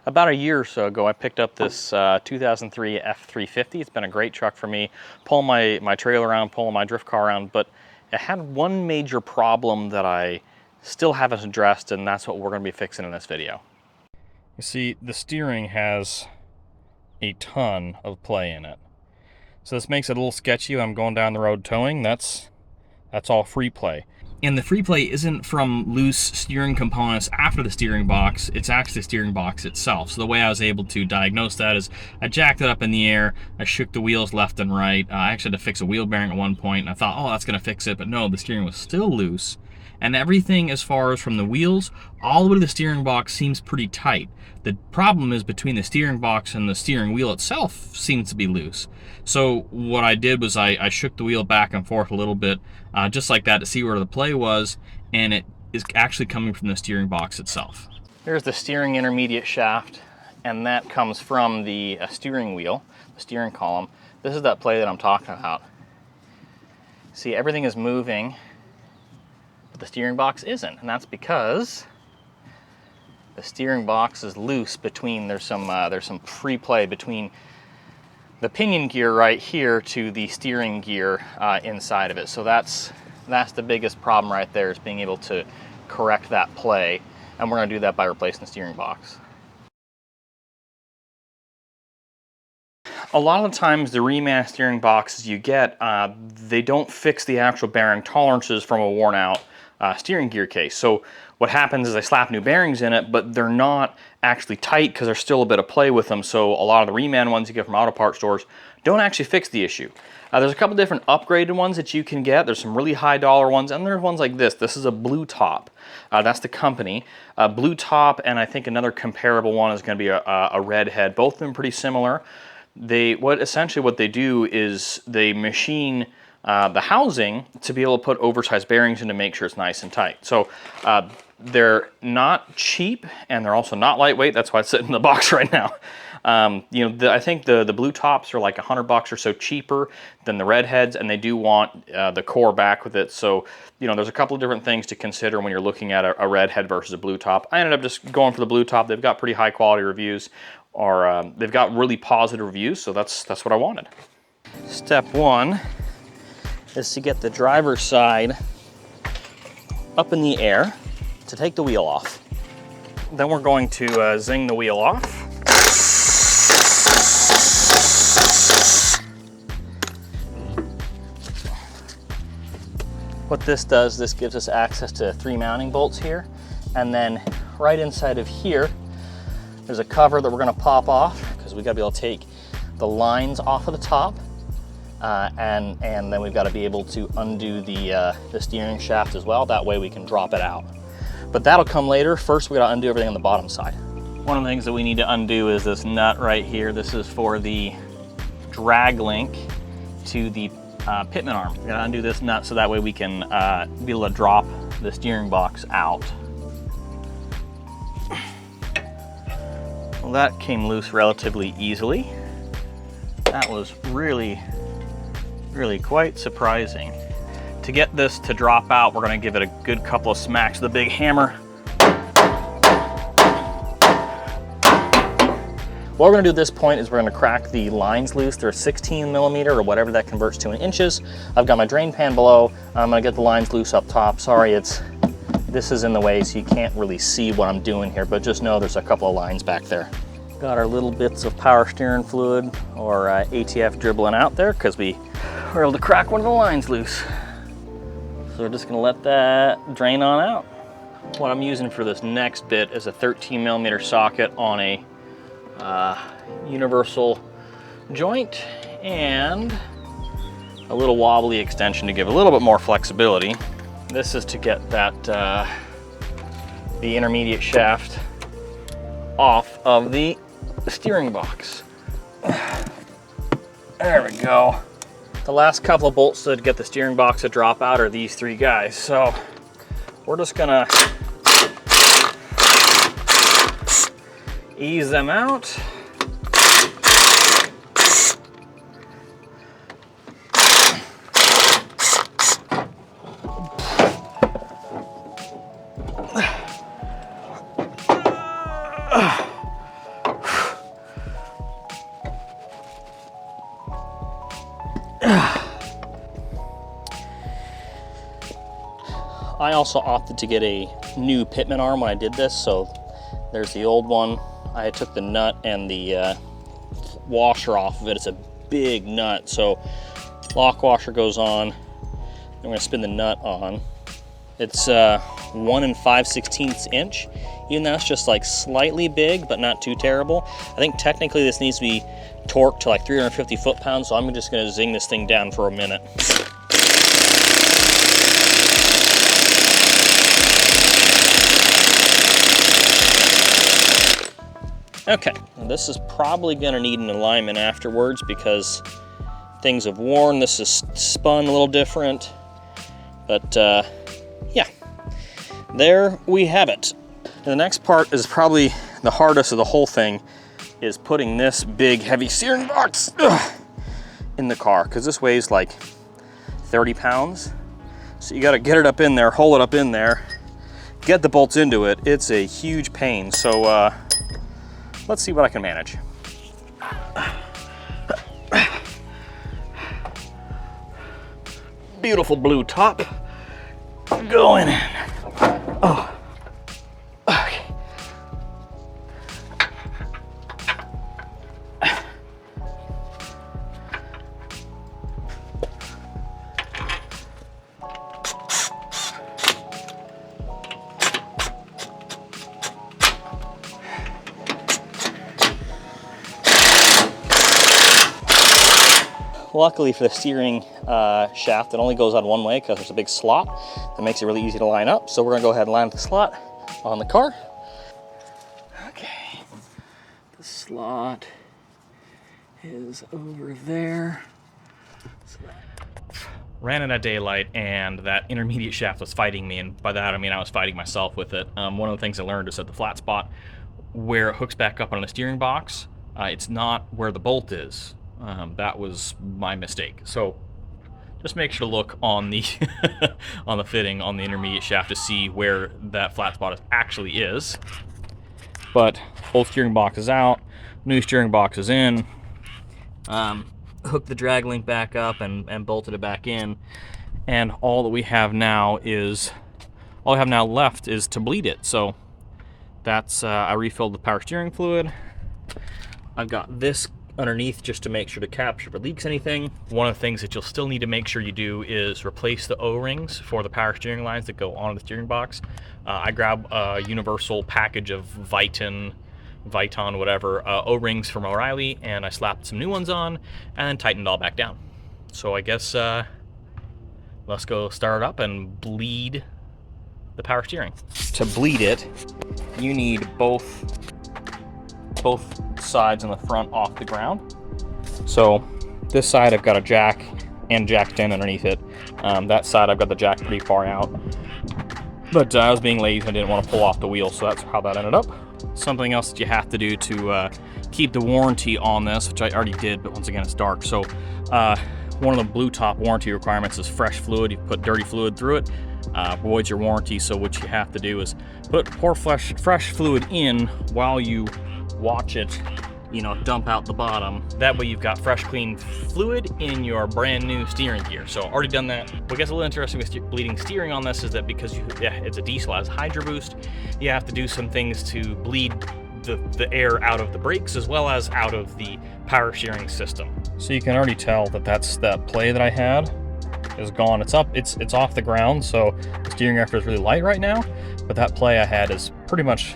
About a year or so ago, I picked up this 2003 F-350. It's been a great truck for me, pulling my trailer around, pulling my drift car around, but it had one major problem that I still haven't addressed, and that's what we're going to be fixing in this video. You see, the steering has a ton of play in it. So this makes it a little sketchy when I'm going down the road towing. That's all free play. And the free play isn't from loose steering components after the steering box, it's actually the steering box itself. So the way I was able to diagnose that is I jacked it up in the air, I shook the wheels left and right. I actually had to fix a wheel bearing at one point, and I thought, oh, that's gonna fix it, but no, the steering was still loose. And everything as far as from the wheels all the way to the steering box seems pretty tight. The problem is between the steering box and the steering wheel itself seems to be loose. So what I did was I shook the wheel back and forth a little bit, just like that, to see where the play was, and it is actually coming from the steering box itself. Here's the steering intermediate shaft, and that comes from the steering wheel, the steering column. This is that play that I'm talking about. See, everything is moving, but the steering box isn't, and that's because the steering box is loose between, there's some free play between the pinion gear right here to the steering gear inside of it. So that's the biggest problem right there, is being able to correct that play, and we're going to do that by replacing the steering box. A lot of the times the reman steering boxes you get, they don't fix the actual bearing tolerances from a worn out steering gear case. So what happens is they slap new bearings in it, but they're not actually tight because there's still a bit of play with them. So a lot of the reman ones you get from auto parts stores don't actually fix the issue. There's a couple different upgraded ones that you can get. There's some really high dollar ones, and there's ones like this. This is a Blue Top. That's the company. Blue Top, and I think another comparable one is going to be a Red Head. Both of them pretty similar. Essentially what they do is they machine the housing to be able to put oversized bearings in to make sure it's nice and tight. So they're not cheap, and they're also not lightweight. That's why it's sitting in the box right now. I think the Blue Tops are like $100 or so cheaper than the Red Heads, and they do want the core back with it. So there's a couple of different things to consider when you're looking at a Red Head versus a Blue Top. I ended up just going for the Blue Top. They've got pretty high quality reviews, or they've got really positive reviews, so that's what I wanted. Step one is to get the driver's side up in the air to take the wheel off. Then we're going to zing the wheel off. What this does, this gives us access to 3 mounting bolts here, and then right inside of here there's a cover that we're going to pop off, because we got to be able to take the lines off of the top. And then we've got to be able to undo the steering shaft as well. That way we can drop it out. But that'll come later. First, we got to undo everything on the bottom side. One of the things that we need to undo is this nut right here. This is for the drag link to the pitman arm. We're going to undo this nut so that way we can be able to drop the steering box out. Well, that came loose relatively easily. That was really quite surprising. To get this to drop out, we're going to give it a good couple of smacks with a big hammer. What we're going to do at this point is we're going to crack the lines loose. They're 16 millimeter or whatever that converts to in inches. I've got my drain pan below. I'm going to get the lines loose up top. Sorry, this is in the way, so you can't really see what I'm doing here, but just know there's a couple of lines back there. Got our little bits of power steering fluid, or ATF, dribbling out there because we were able to crack one of the lines loose. So we're just going to let that drain on out. What I'm using for this next bit is a 13 millimeter socket on a universal joint, and a little wobbly extension to give a little bit more flexibility. This is to get that the intermediate shaft off of the steering box. There we go. The last couple of bolts to get the steering box to drop out are these 3 guys. So we're just gonna ease them out. I also opted to get a new pitman arm when I did this, so there's the old one. I took the nut and the washer off of it. It's a big nut, so lock washer goes on. I'm gonna spin the nut on. It's 1 5/16 inch. Even though it's just like slightly big, but not too terrible. I think technically this needs to be torqued to like 350 foot-pounds, so I'm just gonna zing this thing down for a minute. Okay, this is probably gonna need an alignment afterwards because things have worn. This is spun a little different, but yeah, there we have it. And the next part is probably the hardest of the whole thing, is putting this big heavy steering box in the car, because this weighs like 30 pounds. So you gotta get it up in there, hold it up in there, get the bolts into it. It's a huge pain. So let's see what I can manage. Beautiful blue top going in. Oh, okay. Luckily for the steering shaft, it only goes on one way because there's a big slot that makes it really easy to line up. So we're gonna go ahead and line up the slot on the car. Okay, the slot is over there. Ran it at daylight, and that intermediate shaft was fighting me, and by that I mean I was fighting myself with it. One of the things I learned is that the flat spot where it hooks back up on the steering box, it's not where the bolt is. That was my mistake. So just make sure to look on the on the fitting on the intermediate shaft to see where that flat spot actually is. But old steering box is out, new steering box is in. Hooked the drag link back up and bolted it back in, and all that we have now left is to bleed it. So that's I refilled the power steering fluid. I've got this underneath just to make sure to capture if it leaks anything. One of the things that you'll still need to make sure you do is replace the O-rings for the power steering lines that go on the steering box. I grabbed a universal package of Viton, whatever, O-rings from O'Reilly, and I slapped some new ones on and then tightened it all back down. So I guess let's go start it up and bleed the power steering. To bleed it, you need both sides in the front off the ground. So this side I've got a jack and jack 10 underneath it. That side I've got the jack pretty far out. But I was being lazy and I didn't want to pull off the wheel, so that's how that ended up. Something else that you have to do to keep the warranty on this, which I already did, but once again it's dark. So one of the blue top warranty requirements is fresh fluid. You put dirty fluid through it, voids your warranty. So what you have to do is pour fresh fluid in while you watch it, you know, dump out the bottom. That way you've got fresh, clean fluid in your brand new steering gear. So already done that. What gets a little interesting with bleeding steering on this is that because it's a diesel, it has Hydro Boost, you have to do some things to bleed the air out of the brakes as well as out of the power steering system. So you can already tell that that play that I had is gone. It's up, it's off the ground, so the steering after is really light right now, but that play I had is pretty much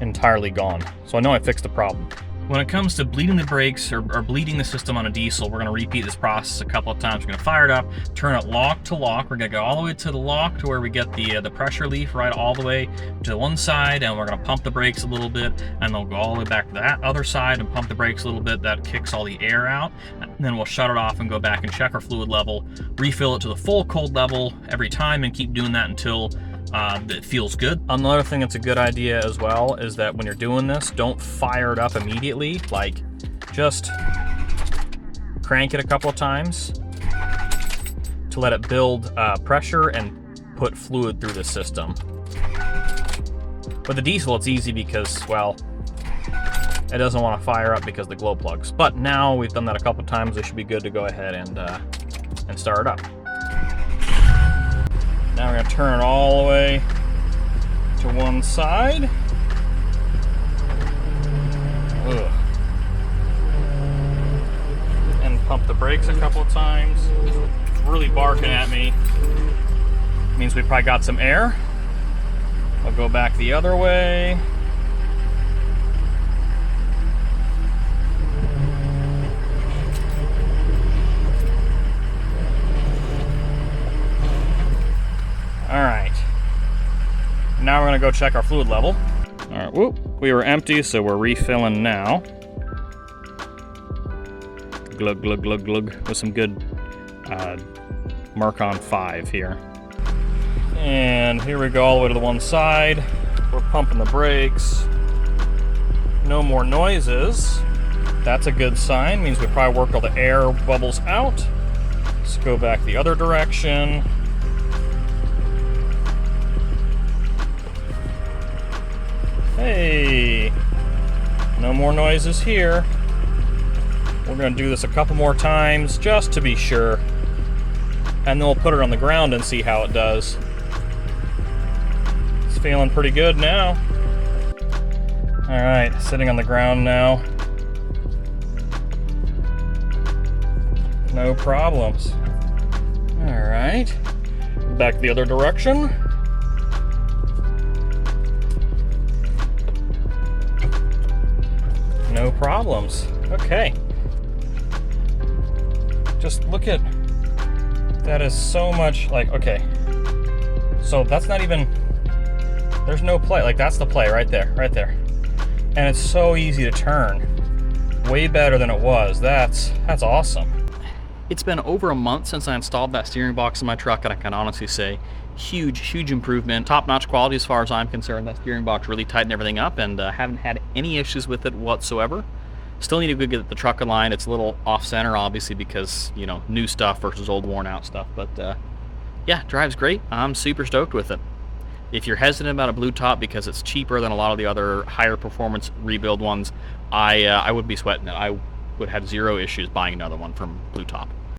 entirely gone. So I know I fixed the problem. When it comes to bleeding the brakes or bleeding the system on a diesel, we're gonna repeat this process a couple of times. We're gonna fire it up, turn it lock to lock. We're gonna go all the way to the lock to where we get the pressure leaf right all the way to one side, and we're gonna pump the brakes a little bit, and they'll go all the way back to that other side and pump the brakes a little bit. That kicks all the air out. And then we'll shut it off and go back and check our fluid level, refill it to the full cold level every time, and keep doing that until it feels good. Another thing that's a good idea as well is that when you're doing this, don't fire it up immediately. Like, just crank it a couple of times to let it build pressure and put fluid through the system. With the diesel, it's easy because, well, it doesn't want to fire up because of the glow plugs. But now we've done that a couple times, we should be good to go ahead and start it up. Now we're going to turn it all the way to one side. Ugh. And pump the brakes a couple of times. It's really barking at me. Means we probably got some air. I'll go back the other way. All right. Now we're gonna go check our fluid level. All right, whoop, we were empty, so we're refilling now. Glug, glug, glug, glug, with some good Mark-on 5 here. And here we go all the way to the one side. We're pumping the brakes. No more noises. That's a good sign, means we probably worked all the air bubbles out. Let's go back the other direction. Hey, no more noises here. We're gonna do this a couple more times just to be sure. And then we'll put it on the ground and see how it does. It's feeling pretty good now. All right, sitting on the ground now. No problems. All right, back the other direction. No problems. Okay. Just look at, that is so much like, okay. So that's not even, there's no play. Like that's the play right there, right there. And it's so easy to turn. Way better than it was. That's awesome. It's been over a month since I installed that steering box in my truck, and I can honestly say huge improvement. Top-notch quality as far as I'm concerned. That steering box really tightened everything up, and haven't had any issues with it whatsoever. Still need to go get the truck aligned. It's a little off-center, obviously, because, you know, new stuff versus old worn-out stuff. But yeah, drives great. I'm super stoked with it. If you're hesitant about a blue top because it's cheaper than a lot of the other higher performance rebuild ones, I would be sweating it. I would have zero issues buying another one from Blue Top.